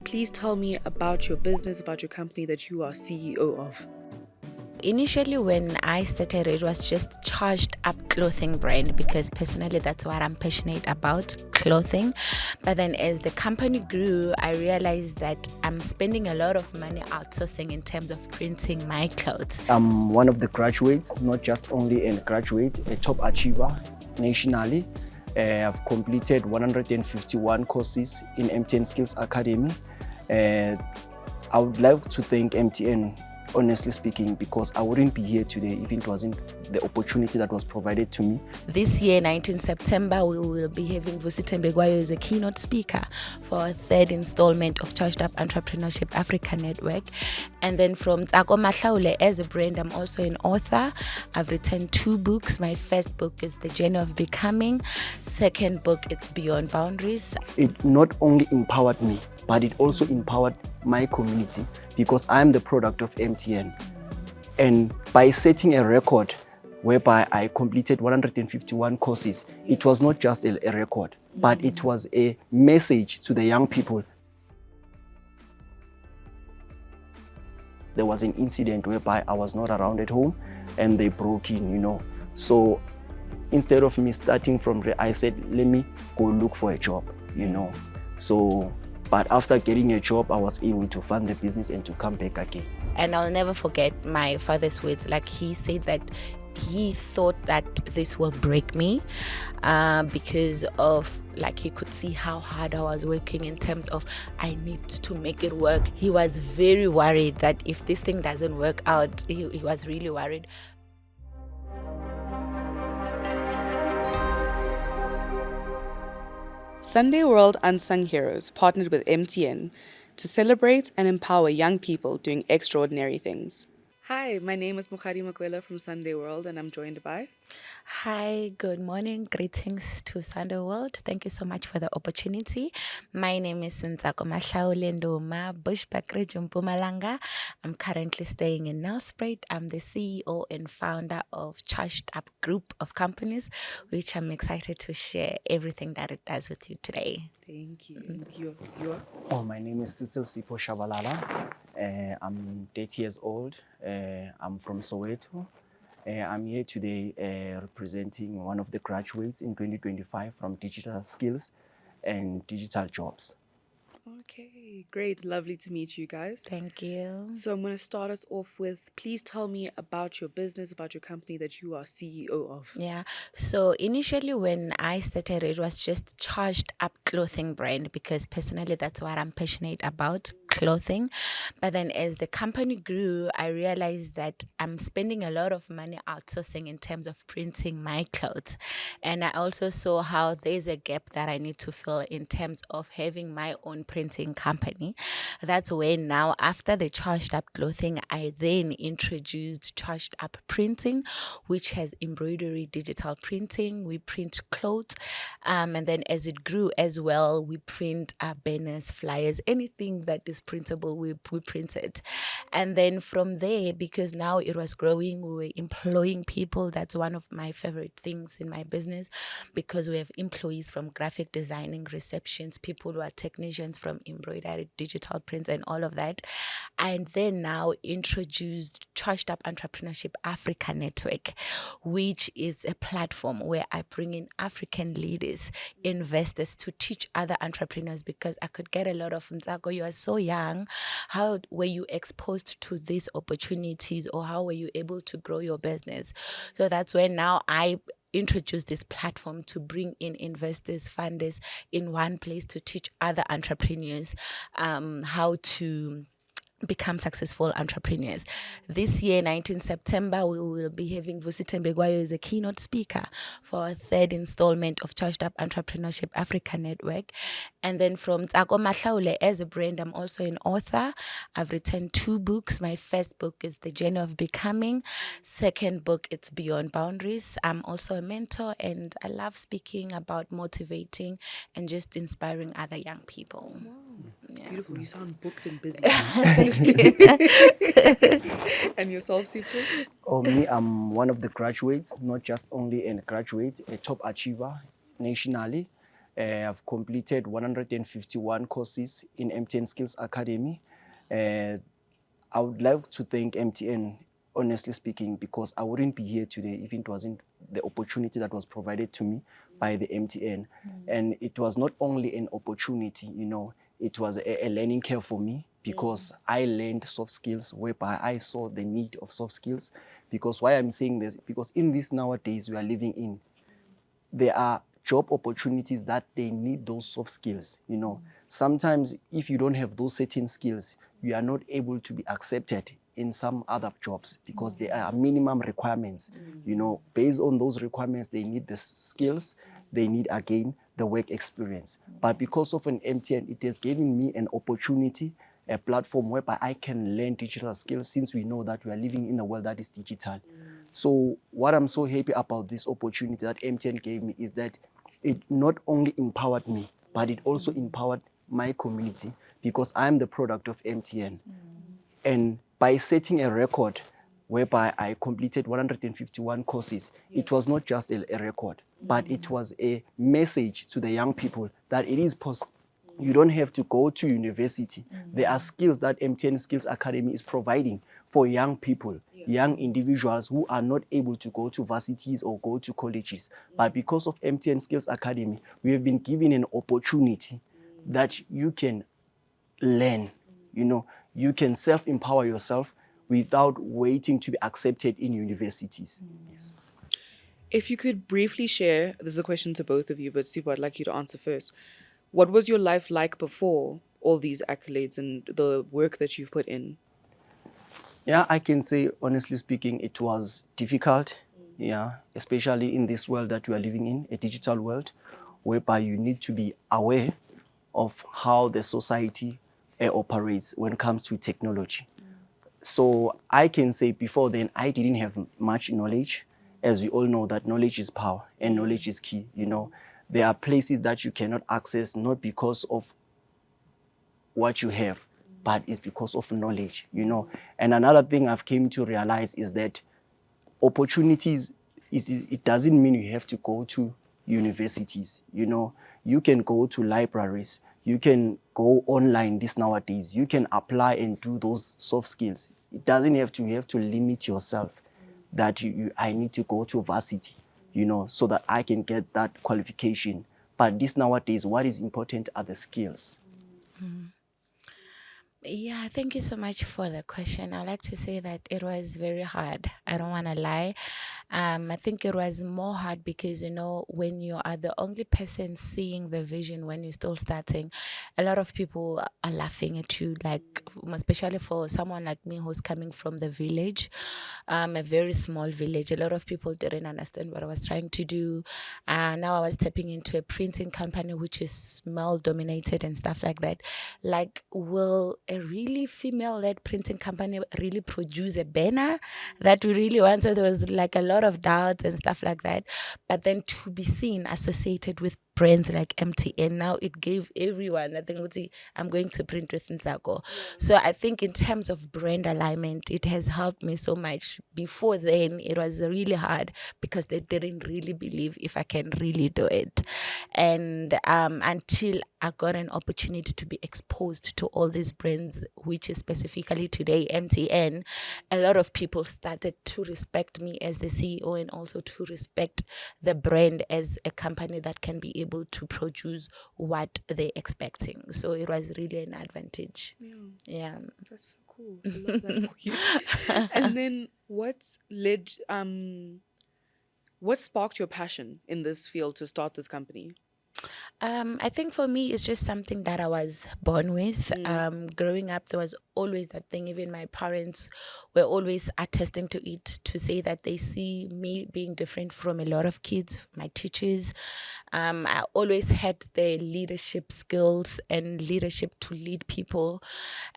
please tell me about your business, about your company that you are CEO of. Initially, when I started, it was just charged up clothing brand because personally that's what I'm passionate about, clothing. But then as the company grew, I realized that I'm spending a lot of money outsourcing in terms of printing my clothes. I'm one of the graduates, not just only a graduate, a top achiever nationally. I've completed 151 courses in MTN Skills Academy. I would like to thank MTN, honestly speaking, because I wouldn't be here today if it wasn't the opportunity that was provided to me. This year, 19 September, we will be having Vusita Mbegwayo as a keynote speaker for our third installment of Charged Up Entrepreneurship Africa Network. And then from Ntsako Mahlaule, as a brand, I'm also an author. I've written 2 books. My first book is The Journey of Becoming. Second book, it's Beyond Boundaries. It not only empowered me, but it also empowered my community because I am the product of MTN. And by setting a record whereby I completed 151 courses, it was not just a record, but it was a message to the young people. There was an incident whereby I was not around at home and they broke in, So instead of me starting from there, I said, let me go look for a job, So, but after getting a job, I was able to fund the business and to come back again. And I'll never forget my father's words. Like, he said that he thought that this will break me because of, like, he could see how hard I was working in terms of I need to make it work. He was very worried that if this thing doesn't work out, he was really worried. Sunday World Unsung Heroes partnered with MTN to celebrate and empower young people doing extraordinary things. Hi, my name is Mukhari Makwela from Sunday World, and I'm joined by... Hi, good morning. Greetings to Sunday World. Thank you so much for the opportunity. My name is Ntsako Mahlaule Ndoma, Bushbuckridge, Mpumalanga. I'm currently staying in Nelspruit. I'm the CEO and founder of Charged Up Group of Companies, which I'm excited to share everything that it does with you today. Thank you. You are? Oh, my name is Sipho Tshabalala. I'm 30 years old. I'm from Soweto. I'm here today representing one of the graduates in 2025 from Digital Skills and Digital Jobs. Okay, great. Lovely to meet you guys. Thank you. So I'm going to start us off with, please tell me about your business, about your company that you are CEO of. Yeah. So initially, when I started, it was just charged up clothing brand because personally that's what I'm passionate about, clothing. But then as the company grew, I realized that I'm spending a lot of money outsourcing in terms of printing my clothes. And I also saw how there's a gap that I need to fill in terms of having my own printing company. That's when now, after the charged up clothing, I then introduced charged up printing, which has embroidery, digital printing. We print clothes. And then as it grew as well, we print banners, flyers, anything that is printable, we print it. And then from there, because now it was growing, we were employing people. That's one of my favorite things in my business because we have employees from graphic designing, receptions, people who are technicians from embroidery, digital prints, and all of that. And then now introduced Charged Up Entrepreneurship Africa Network, which is a platform where I bring in African leaders, investors to teach other entrepreneurs because I could get a lot of, Ntsako, you are so young. How were you exposed to these opportunities, or how were you able to grow your business? So that's where now I introduce this platform to bring in investors, funders in one place to teach other entrepreneurs how to become successful entrepreneurs. This year, 19 September, we will be having Vusita Mbegwayo as a keynote speaker for our third installment of Charged Up Entrepreneurship Africa Network. And then from Ntsako Mahlaule, as a brand, I'm also an author. I've written 2 books. My first book is The Journey of Becoming. Second book, it's Beyond Boundaries. I'm also a mentor, and I love speaking about motivating and just inspiring other young people. Wow, it's beautiful. You sound booked and busy. And yourself, Sipho? Oh, me, I'm one of the graduates, not just only a graduate, a top achiever nationally. I've completed 151 courses in MTN Skills Academy. I would like to thank MTN, honestly speaking, because I wouldn't be here today if it wasn't the opportunity that was provided to me by the MTN. And it was not only an opportunity, it was a learning curve for me, because I learned soft skills whereby I saw the need of soft skills. Because why I'm saying this, because in this nowadays we are living in, there are job opportunities that they need those soft skills. Sometimes if you don't have those certain skills, you are not able to be accepted in some other jobs, because there are minimum requirements. Based on those requirements, they need the skills, they need again the work experience. But because of an MTN, it has given me an opportunity, a platform whereby I can learn digital skills, since we know that we are living in a world that is digital. So what I'm so happy about this opportunity that MTN gave me is that it not only empowered me, but it also empowered my community, because I'm the product of MTN. And by setting a record whereby I completed 151 courses, it was not just a record, but it was a message to the young people that it is possible. You don't have to go to university. There are skills that MTN Skills Academy is providing for young people, young individuals who are not able to go to varsities or go to colleges. But because of MTN Skills Academy, we have been given an opportunity that you can learn. You can self-empower yourself without waiting to be accepted in universities. Yes. If you could briefly share, this is a question to both of you, but Sipho, I'd like you to answer first. What was your life like before all these accolades and the work that you've put in? Yeah, I can say, honestly speaking, it was difficult. Yeah, especially in this world that we are living in, a digital world, whereby you need to be aware of how the society operates when it comes to technology. So I can say before then, I didn't have much knowledge. As we all know that knowledge is power and knowledge is key. There are places that you cannot access, not because of what you have, but it's because of knowledge. And another thing I've came to realize is that opportunities, it doesn't mean you have to go to universities. You can go to libraries, you can go online this nowadays, you can apply and do those soft skills. It doesn't have to, you have to limit yourself that I need to go to varsity, so that I can get that qualification. But this nowadays, what is important are the skills. Yeah, thank you so much for the question. I like to say that it was very hard. I don't want to lie. I think it was more hard because, when you are the only person seeing the vision when you're still starting, a lot of people are laughing at you, like, especially for someone like me who's coming from the village, a very small village. A lot of people didn't understand what I was trying to do. Now I was stepping into a printing company, which is male dominated and stuff like that. Like, will a really female-led printing company really produce a banner that we really want? So there was like a lot of doubts and stuff like that. But then to be seen associated with brands like MTN, now it gave everyone, I think, I'm going to print with Ntsako. So I think in terms of brand alignment, it has helped me so much. Before then, it was really hard because they didn't really believe if I can really do it. And until I got an opportunity to be exposed to all these brands, which is specifically today MTN, a lot of people started to respect me as the CEO and also to respect the brand as a company that can be able to produce what they're expecting. So it was really an advantage. Yeah. That's so cool. I love that for you. And then what sparked your passion in this field to start this company? I think for me, it's just something that I was born with. Growing up, there was always that thing. Even my parents were always attesting to it, to say that they see me being different from a lot of kids, my teachers. I always had the leadership skills and leadership to lead people.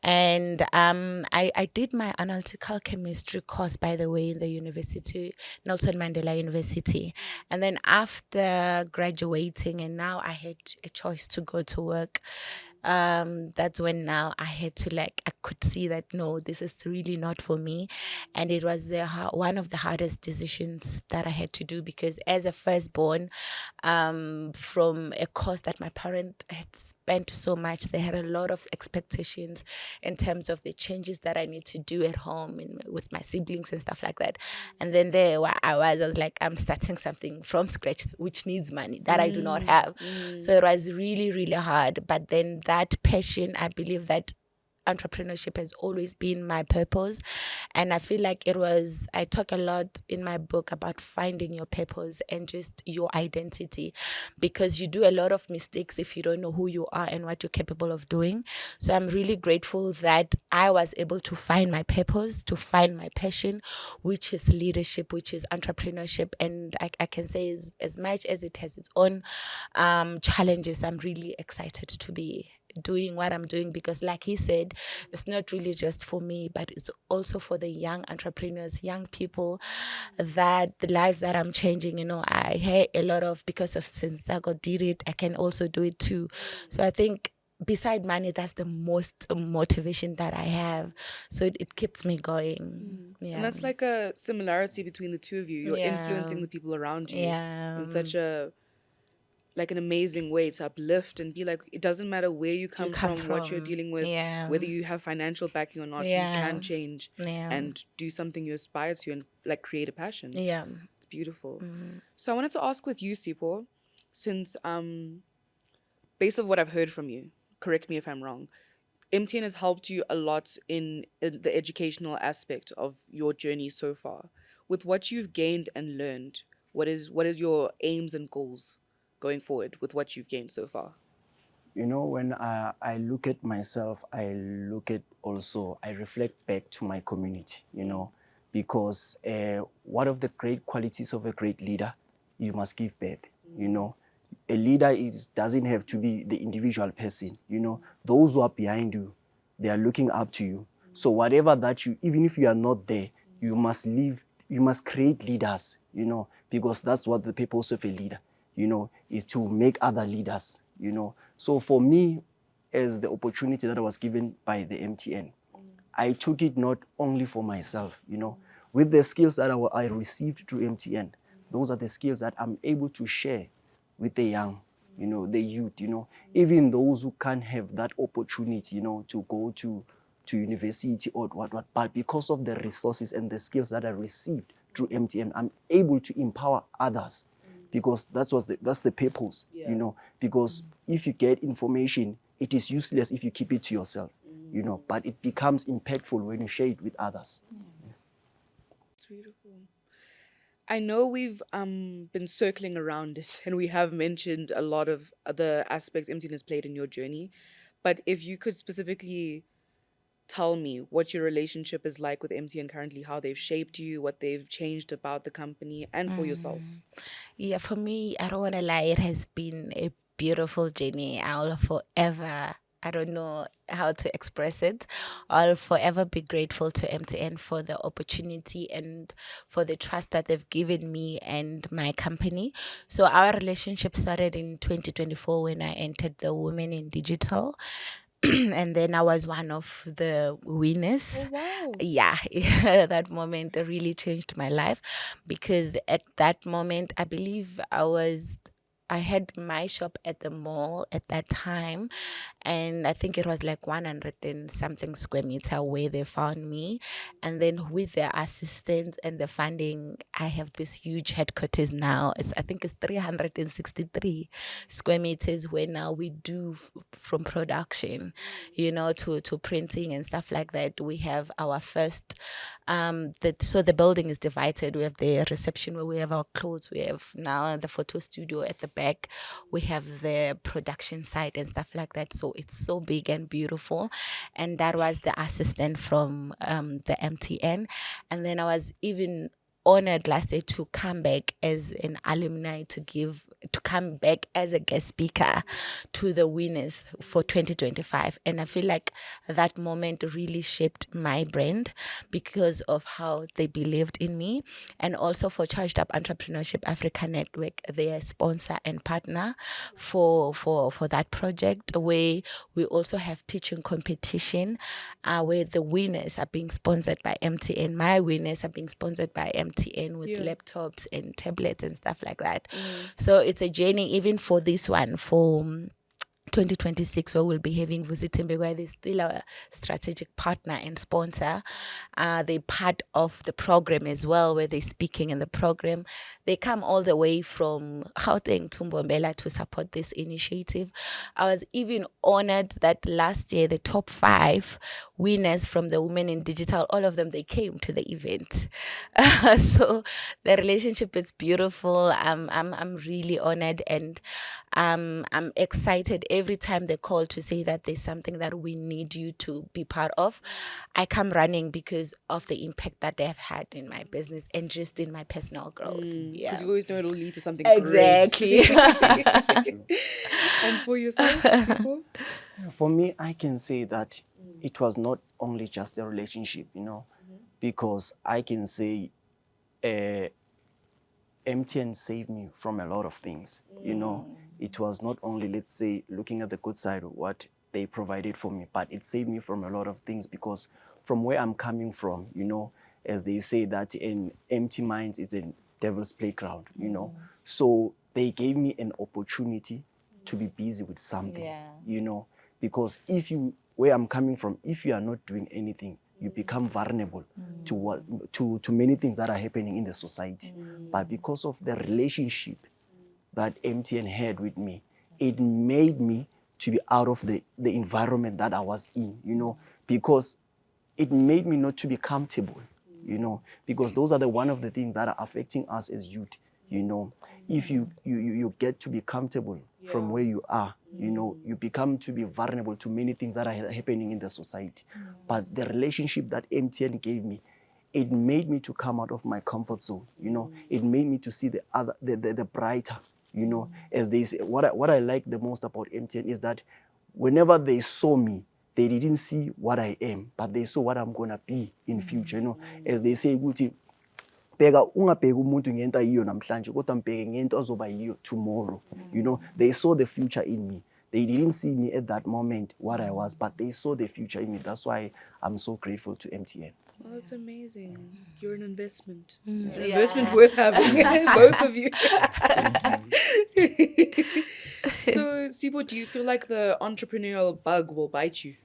And I did my analytical chemistry course, by the way, in the university, Nelson Mandela University. And then after graduating, and now I had a choice to go to work, That's when now I had to I could see that no, this is really not for me. And it was one of the hardest decisions that I had to do, because as a firstborn, from a course that my parent had spent so much, they had a lot of expectations in terms of the changes that I need to do at home with my siblings and stuff like that. And then there I was like, I'm starting something from scratch, which needs money that I do not have. So it was really, really hard. But then that passion, I believe that entrepreneurship has always been my purpose. And I feel like I talk a lot in my book about finding your purpose and just your identity, because you do a lot of mistakes if you don't know who you are and what you're capable of doing. So I'm really grateful that I was able to find my purpose, to find my passion, which is leadership, which is entrepreneurship. And I can say, as much as it has its own challenges, I'm really excited to be doing what I'm doing, because like he said, it's not really just for me, but it's also for the young entrepreneurs, young people, that the lives that I'm changing. I hear a lot of, because of since Ntsako did it, I can also do it too. So I think beside money, that's the most motivation that I have. So it keeps me going. Yeah. And that's like a similarity between the two of you. You're influencing the people around you in such an amazing way to uplift and be like, it doesn't matter where you come from, what you're dealing with, whether you have financial backing or not, you can change and do something you aspire to and create a passion. Yeah. It's beautiful. So I wanted to ask with you, Sipho, since based on what I've heard from you, correct me if I'm wrong, MTN has helped you a lot in the educational aspect of your journey so far. With what you've gained and learned, what are your aims and goals going forward with what you've gained so far? When I look at myself, I reflect back to my community, because one of the great qualities of a great leader, you must give back. A leader doesn't have to be the individual person. Those who are behind you, they are looking up to you. So whatever that even if you are not there, you must create leaders, because that's what the purpose of a leader, is to make other leaders, So for me, as the opportunity that I was given by the MTN, I took it not only for myself, with the skills that I received through MTN, those are the skills that I'm able to share with the young, the youth, even those who can't have that opportunity, to go to university or what. But because of the resources and the skills that I received through MTN, I'm able to empower others, because that's the purpose, because if you get information, it is useless if you keep it to yourself, but it becomes impactful when you share it with others. It's beautiful. I know we've been circling around it and we have mentioned a lot of other aspects MTN has played in your journey, but if you could specifically tell me what your relationship is like with MTN currently, how they've shaped you, what they've changed about the company and for yourself. Yeah, for me, I don't want to lie, it has been a beautiful journey. I'll forever, I don't know how to express it. I'll forever be grateful to MTN for the opportunity and for the trust that they've given me and my company. So our relationship started in 2024 when I entered the Women in Digital. And then I was one of the winners. Oh, wow. Yeah, that moment really changed my life, because at that moment, I believe I had my shop at the mall at that time, and I think it was like 100 and something square meter where they found me. And then with their assistance and the funding, I have this huge headquarters now. I think it's 363 square meters, where now we do from production, to printing and stuff like that. We have our first, so the building is divided. We have the reception where we have our clothes. We have now the photo studio at the back. We have the production site and stuff like that. So it's so big and beautiful. And that was the assistant from the MTN. And then I was even honored last year to come back as an alumni to give to come back as a guest speaker to the winners for 2025. And I feel like that moment really shaped my brand because of how they believed in me. And also for Charged Up Entrepreneurship Africa Network, they are sponsor and partner for that project, where we also have pitching competition where the winners are being sponsored by MTN. My winners are being sponsored by MTN with laptops and tablets and stuff like that. So it's a journey even for this one, for 2026, where we'll be having Vusitembe, where they're still a strategic partner and sponsor. They're part of the program as well, where they're speaking in the program. They come all the way from Gauteng to Mbombela to support this initiative. I was even honored that last year, the top 5 winners from the Women in Digital, all of them, they came to the event. So the relationship is beautiful. I'm really honored, and I'm excited every time they call to say that there's something that we need you to be part of. I come running because of the impact that they have had in my business and just in my personal growth. Because you always know it'll lead to something exactly. great. And for yourself, Sipho? For me, I can say that it was not only just a relationship, because I can say MTN saved me from a lot of things, It was not only, let's say, looking at the good side of what they provided for me, but it saved me from a lot of things, because from where I'm coming from, as they say that an empty mind is a devil's playground, So they gave me an opportunity to be busy with something, because where I'm coming from, if you are not doing anything, you become vulnerable to many things that are happening in the society. But because of the relationship that MTN had with me, it made me to be out of the environment that I was in, because it made me not to be comfortable, because those are one of the things that are affecting us as youth, If you get to be comfortable from where you are, you become to be vulnerable to many things that are happening in the society. But the relationship that MTN gave me, it made me to come out of my comfort zone, It made me to see the brighter, As they say, what I like the most about MTN is that whenever they saw me, they didn't see what I am, but they saw what I'm gonna be in future, As they say, bheka ungabheki umuntu ngento ayiyo namhlanje kodwa mbheke ngento azoba yiyo tomorrow, They saw the future in me. They didn't see me at that moment what I was, but they saw the future in me. That's why I'm so grateful to MTN. Well, that's amazing. You're an investment. An investment worth having, both of you. So, Sipho, do you feel like the entrepreneurial bug will bite you?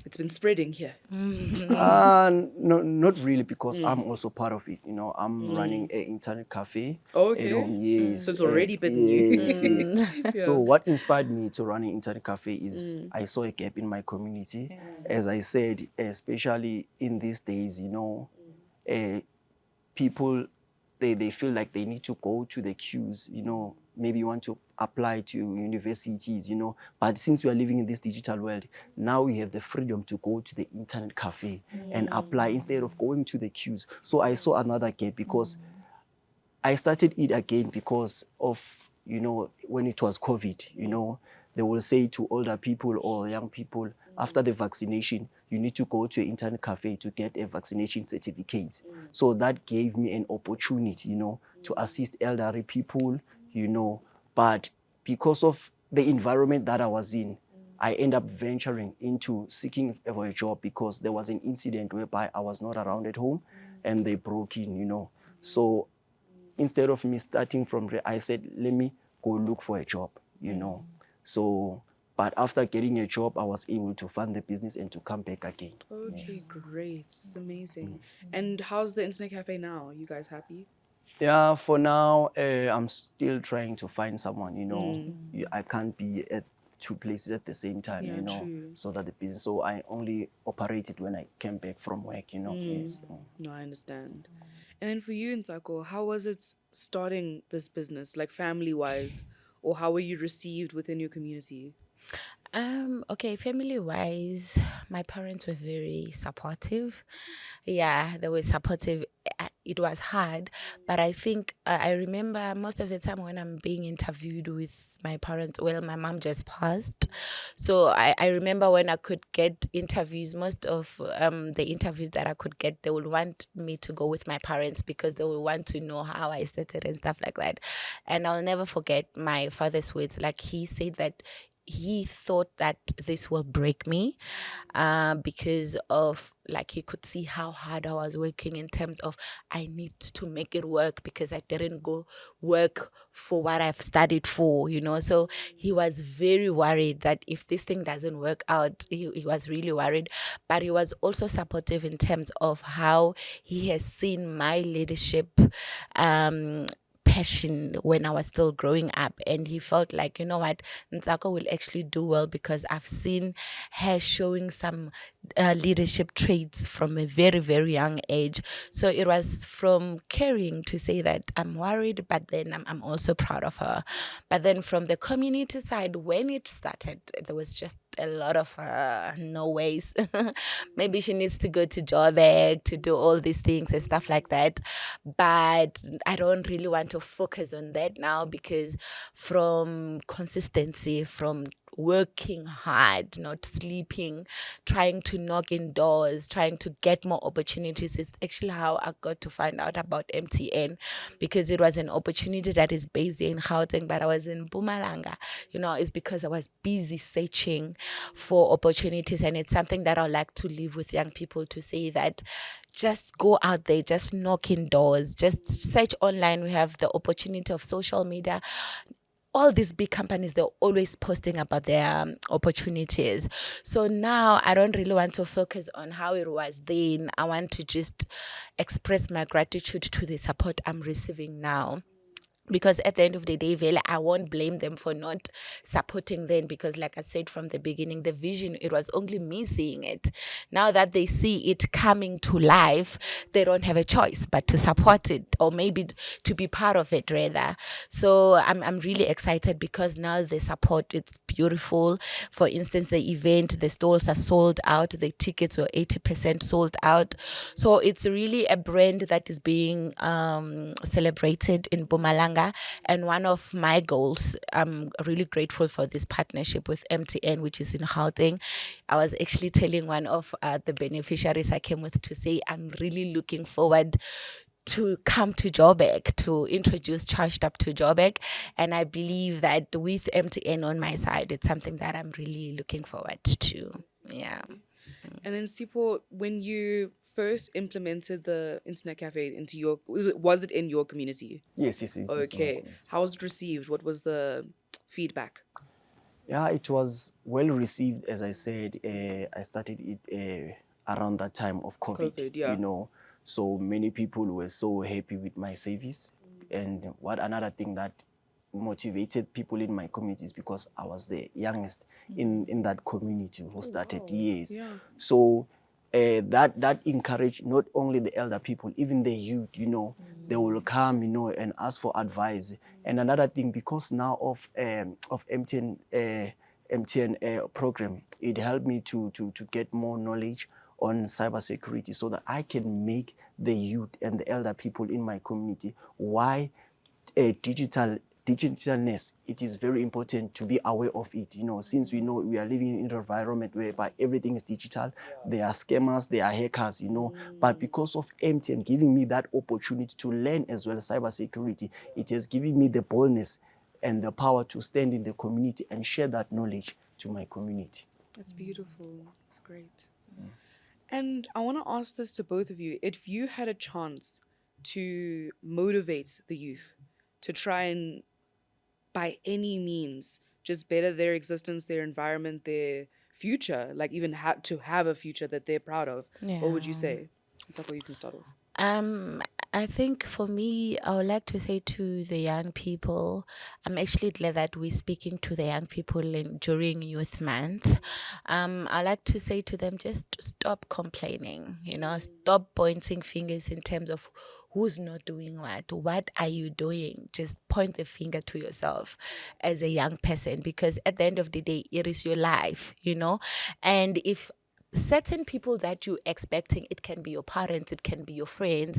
It's been spreading here. No, not really, because I'm also part of it. I'm running an internet cafe Okay. at home. Yes. So it's already bitten you. Yes. So what inspired me to run an internet cafe is I saw a gap in my community. As I said, especially in these days, people, they feel like they need to go to the queues, maybe you want to apply to universities, but since we are living in this digital world, now we have the freedom to go to the internet cafe and apply instead of going to the queues. So I saw another gap, because I started it again because of, when it was COVID, they will say to older people or young people, after the vaccination, you need to go to an internet cafe to get a vaccination certificate. So that gave me an opportunity, to assist elderly people, but because of the environment that I was in, I ended up venturing into seeking for a job, because there was an incident whereby I was not around at home and they broke in, So instead of me starting from there, I said, let me go look for a job, So, but after getting a job, I was able to fund the business and to come back again. Okay, yes. Great. It's amazing. And how's the internet cafe now? You guys happy? Yeah, for now, I'm still trying to find someone, I can't be at 2 places at the same time, true. So that the business, so I only operated when I came back from work, Yes. No, I understand. And then for you, Ntsako, how was it starting this business, like family-wise, or how were you received within your community? Okay, family wise, my parents were very supportive. Yeah, they were supportive. It was hard, but I think I remember most of the time when I'm being interviewed with my parents. Well, my mom just passed, so I remember when I could get interviews. Most of the interviews that I could get, they would want me to go with my parents because they would want to know how I started and stuff like that. And I'll never forget my father's words. Like he said that he thought that this will break me because of like he could see how hard I was working in terms of I need to make it work because I didn't go work for what I've studied for, you know. So he was very worried that if this thing doesn't work out, he was really worried. But he was also supportive in terms of how he has seen my leadership passion when I was still growing up, and he felt like, you know what, Ntsako will actually do well because I've seen her showing some leadership traits from a very, very young age. So it was from caring to say that I'm worried, but then I'm also proud of her. But then from the community side, when it started, there was just a lot of no ways. Maybe she needs to go to Joburg to do all these things and stuff like that. But I don't really want to focus on that now because from consistency, from working hard, not sleeping, trying to knock in doors, trying to get more opportunities is actually how I got to find out about MTN, because it was an opportunity that is based in Gauteng, but I was in Mpumalanga. You know, it's because I was busy searching for opportunities, and it's something that I would like to leave with young people to say that just go out there, just knock in doors, just search online. We have the opportunity of social media. All these big companies, they're always posting about their opportunities. So now I don't really want to focus on how it was then. I want to just express my gratitude to the support I'm receiving now, because at the end of the day, Vele, I won't blame them for not supporting them, because like I said from the beginning, the vision, it was only me seeing it. Now that they see it coming to life, they don't have a choice but to support it, or maybe to be part of it rather. So I'm really excited because now the support, it's beautiful. For instance, the event, the stalls are sold out, the tickets were 80% sold out. So it's really a brand that is being celebrated in Mpumalanga. And one of my goals, I'm really grateful for this partnership with MTN, which is in Gauteng. I was actually telling one of the beneficiaries I came with to say, I'm really looking forward to come to Joburg, to introduce Charged Up to Joburg. And I believe that with MTN on my side, it's something that I'm really looking forward to. Yeah. And then Sipho, when you first implemented the internet cafe into your, was it in your community? Yes, yes, it is in my Okay. community. How was it received? What was the feedback? Yeah, it was well received. As I said, I started it around that time of COVID, COVID, yeah. you know. So many people were so happy with my service. And what another thing that motivated people in my community is because I was the youngest in that community who started years. Yeah. So that encouraged not only the elder people, even the youth, you know, they will come, you know, and ask for advice. And another thing, because now of MTN program, it helped me to get more knowledge on cybersecurity so that I can make the youth and the elder people in my community why digitalness, it is very important to be aware of it, you know, since we know we are living in an environment whereby everything is digital. There are scammers, there are hackers, you know. But because of MTN giving me that opportunity to learn as well cybersecurity, it has given me the boldness and the power to stand in the community and share that knowledge to my community. That's beautiful. It's great. And I want to ask this to both of you. If you had a chance to motivate the youth to try and, by any means, just better their existence, their environment, their future, like even to have a future that they're proud of, what would you Yeah. say? Ntsako, you can start off. I think for me, I would like to say to the young people, I'm actually glad that we're speaking to the young people during Youth Month. I like to say to them, just stop complaining, stop pointing fingers in terms of who's not doing what. What are you doing? Just point the finger to yourself as a young person, because at the end of the day, it is your life, and if certain people that you're expecting, it can be your parents, it can be your friends,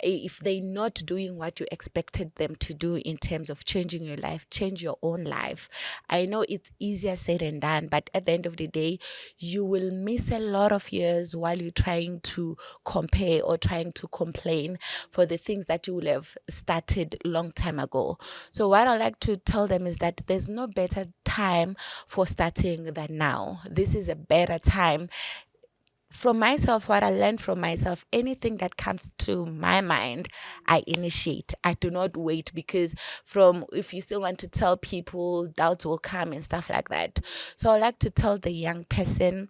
if they're not doing what you expected them to do in terms of changing your life, change your own life. I know it's easier said than done, but at the end of the day, you will miss a lot of years while you're trying to compare or trying to complain for the things that you will have started long time ago. So what I like to tell them is that there's no better time for starting than now. This is a better time. From myself, what I learned from myself, anything that comes to my mind, I initiate. I do not wait, because if you still want to tell people, doubts will come and stuff like that. So I like to tell the young person,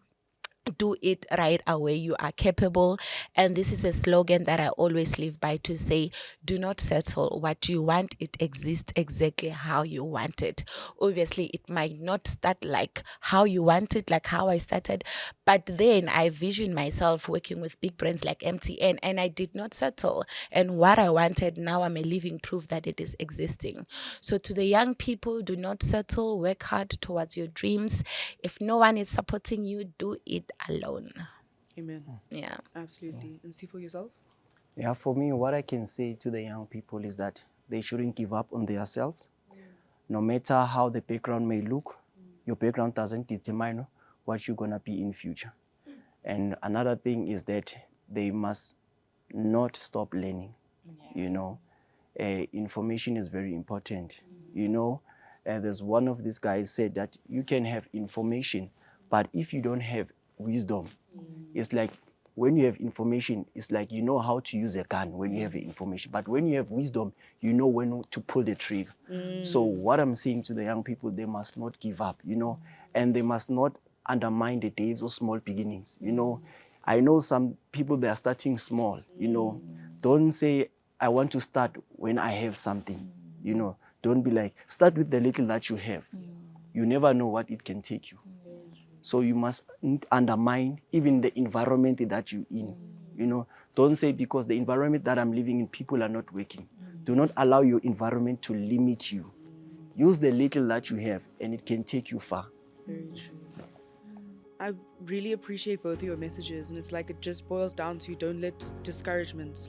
do it right away. You are capable. And this is a slogan that I always live by, to say, do not settle. What you want, it exists exactly how you want it. Obviously, it might not start like how you want it, like how I started, but then I vision myself working with big brands like MTN, and I did not settle. And what I wanted, now I'm a living proof that it is existing. So to the young people, do not settle. Work hard towards your dreams. If no one is supporting you, do it alone. Amen. Yeah. Absolutely. And Sipho, yourself? Yeah, for me, what I can say to the young people is that they shouldn't give up on themselves. No matter how the background may look, your background doesn't determine what you're going to be in future. And another thing is that they must not stop learning. Information is very important. There's one of these guys said that you can have information, but if you don't have wisdom, it's like when you have information, it's like you know how to use a gun when you have the information. But when you have wisdom, you know when to pull the trigger. So what I'm saying to the young people, they must not give up, and they must not undermine the days of small beginnings. I know some people, they are starting small, Don't say, I want to start when I have something, Don't be like, start with the little that you have. You never know what it can take you. So you must undermine even the environment that you're in. Don't say, because the environment that I'm living in, people are not working. Do not allow your environment to limit you. Use the little that you have, and it can take you far. Very true. I really appreciate both of your messages, and it's like it just boils down to, don't let discouragements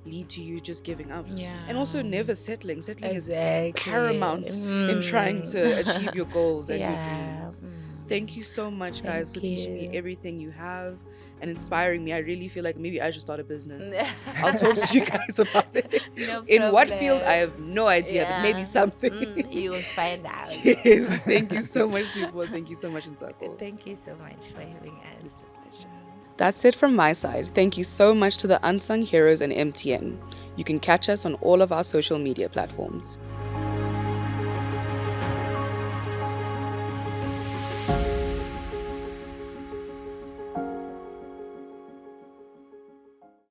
lead to you just giving up. Yeah. And also never settling. Settling Exactly. is paramount in trying to achieve your goals and your Yeah. dreams. Thank you so much, guys, for teaching me everything you have and inspiring me. I really feel like maybe I should start a business. I'll talk to you guys about it. No In what problem. field, I have no idea, but maybe something. You will find out. Yes. Thank you so much, Sipho. Thank you so much, Ntsako. Thank you so much for having us. It's a pleasure. That's it from my side. Thank you so much to the Unsung Heroes and MTN. You can catch us on all of our social media platforms.